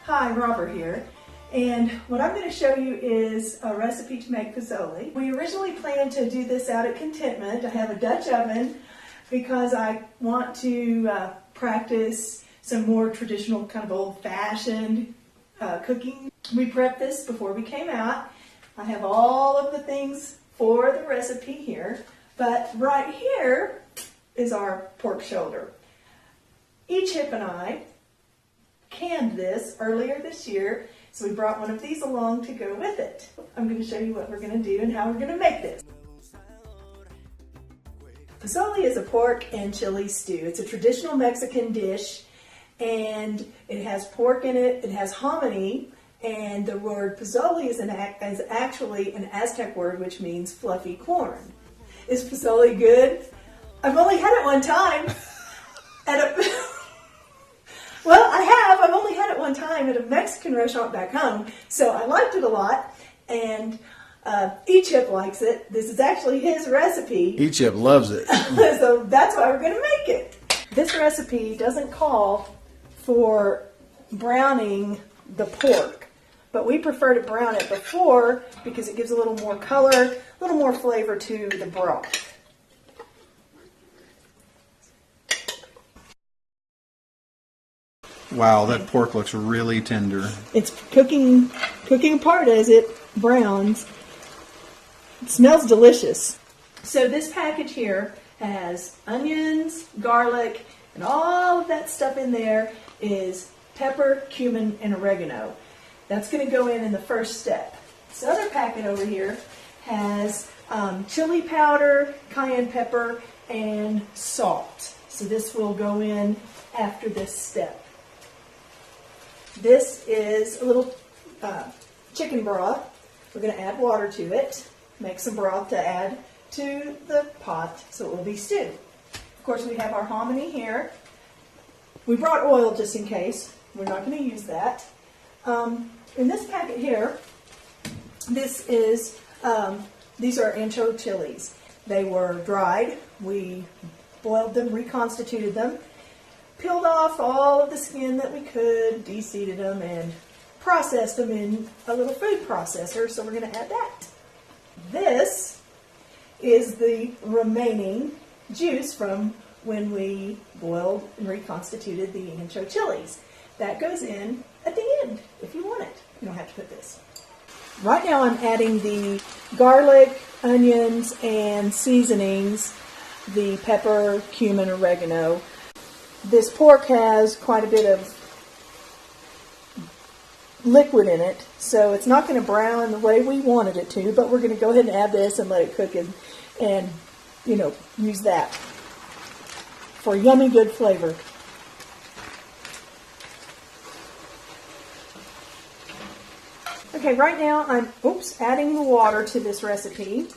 Hi, Robert here, and what I'm going to show you is a recipe to make pozole. We originally planned to do this out at Contentment. I have a Dutch oven because I want to practice some more traditional kind of old-fashioned cooking. We prepped this before we came out. I have all of the things for the recipe here, but right here is our pork shoulder. Earthship and I canned this earlier this year, so we brought one of these along to go with it. I'm going to show you what we're going to do and how we're going to make this. Pozole is a pork and chili stew. It's a traditional Mexican dish, and it has pork in it, it has hominy, and the word pozole is actually an Aztec word which means fluffy corn. Is pozole good? I've only had it one time at well, I have. I've only had it one time at a Mexican restaurant back home, so I liked it a lot, and Earthship likes it. This is actually his recipe. Earthship loves it. So that's why we're going to make it. This recipe doesn't call for browning the pork, but we prefer to brown it before because it gives a little more color, a little more flavor to the broth. Wow, that pork looks really tender. It's cooking apart as it browns. It smells delicious. So this package here has onions, garlic, and all of that stuff in there is pepper, cumin, and oregano. That's going to go in the first step. This other packet over here has chili powder, cayenne pepper, and salt. So this will go in after this step. This is a little chicken broth. We're going to add water to it, make some broth to add to the pot so it will be stewed. Of course, we have our hominy here. We brought oil just in case. We're not going to use that. In this packet here, these are ancho chilies. They were dried. We boiled them, reconstituted them, peeled off all of the skin that we could, de-seeded them, and processed them in a little food processor, so we're going to add that. This is the remaining juice from when we boiled and reconstituted the ancho chilies. That goes in at the end if you want it. You don't have to put this. Right now I'm adding the garlic, onions, and seasonings, the pepper, cumin, oregano. This pork has quite a bit of liquid in it, so it's not going to brown the way we wanted it to, but we're going to go ahead and add this and let it cook and use that for yummy good flavor. Okay, right now I'm adding the water to this recipe.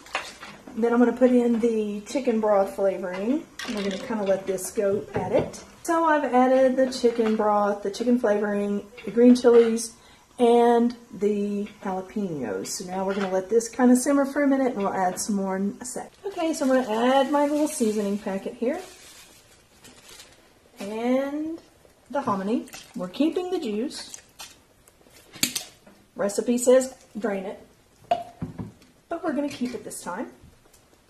Then I'm going to put in the chicken broth flavoring. We're going to kind of let this go at it. So I've added the chicken broth, the chicken flavoring, the green chilies, and the jalapenos. So now we're going to let this kind of simmer for a minute, and we'll add some more in a sec. Okay, so I'm going to add my little seasoning packet here. And the hominy. We're keeping the juice. Recipe says drain it, but we're going to keep it this time,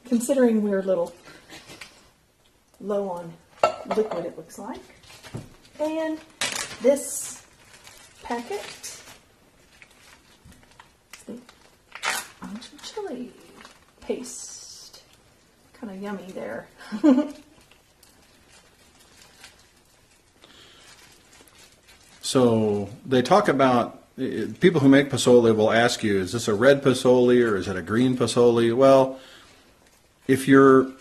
considering we're a little low on liquid, it looks like. And this packet is the ancho chili paste. Kind of yummy there. So they talk about, people who make pozole will ask you, is this a red pozole or is it a green pozole? Well, if you're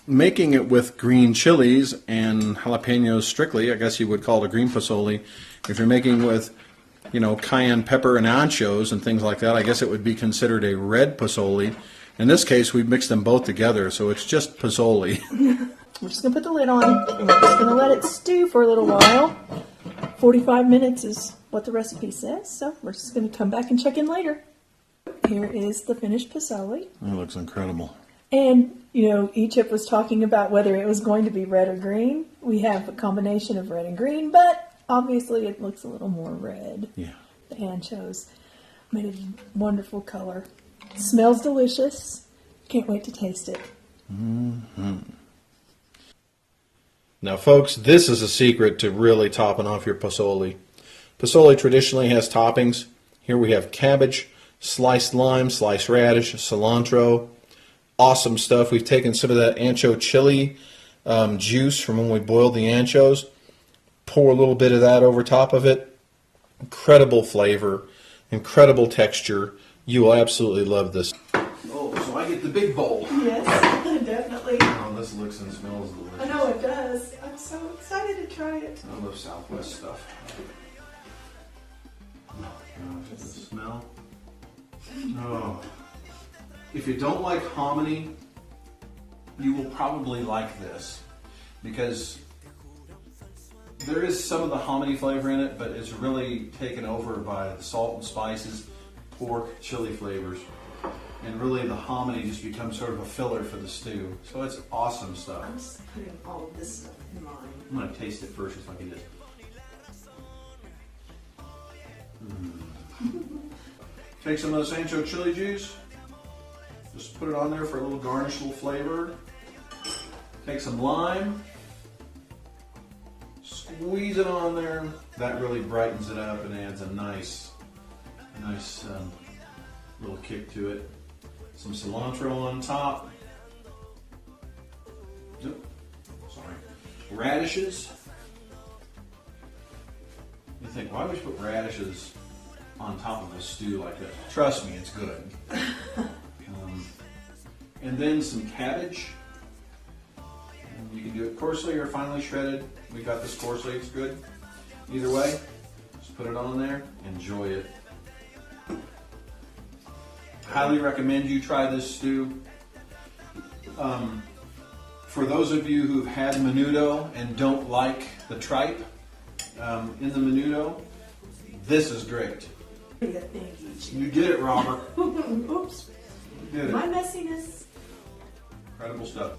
making it with green chilies and jalapenos strictly, I guess you would call it a green pozole. If you're making with, cayenne pepper and anchos and things like that, I guess it would be considered a red pozole. In this case, we've mixed them both together, so it's just pozole. We're just going to put the lid on, and we're just going to let it stew for a little while. 45 minutes is what the recipe says, so we're just going to come back and check in later. Here is the finished pozole. That looks incredible. And, Earthship was talking about whether it was going to be red or green. We have a combination of red and green, but Obviously, it looks a little more red. Yeah. The anchovies made a wonderful color. Smells delicious. Can't wait to taste it. Now, folks, this is a secret to really topping off your pozole. Pozole traditionally has toppings. Here we have cabbage, sliced lime, sliced radish, cilantro. Awesome stuff. We've taken some of that ancho chili juice from when we boiled the anchos. Pour a little bit of that over top of it. Incredible flavor, incredible texture. You will absolutely love this. Oh, so I get the big bowl. Yes, definitely. Oh, this looks and smells delicious. I know it does. I'm so excited to try it. I love Southwest stuff. Oh gosh, the smell. Oh. If you don't like hominy, you will probably like this, because there is some of the hominy flavor in it, but it's really taken over by the salt and spices, pork, chili flavors, and really the hominy just becomes sort of a filler for the stew. So it's awesome stuff. I'm just putting all of this stuff in mine. I'm going to taste it first if I can just. Take some of this ancho chili juice. Just put it on there for a little garnish, little flavor. Take some lime. Squeeze it on there. That really brightens it up and adds a nice little kick to it. Some cilantro on top. Sorry. Radishes. You think, why would you put radishes on top of a stew like this? Trust me, it's good. And then some cabbage. And you can do it coarsely or finely shredded. We got this coarsely, it's good. Either way, just put it on there, enjoy it. Highly recommend you try this stew. For those of you who've had menudo and don't like the tripe in the menudo, this is great. You did it, Robert. Oops. You did it. My messiness. Incredible stuff.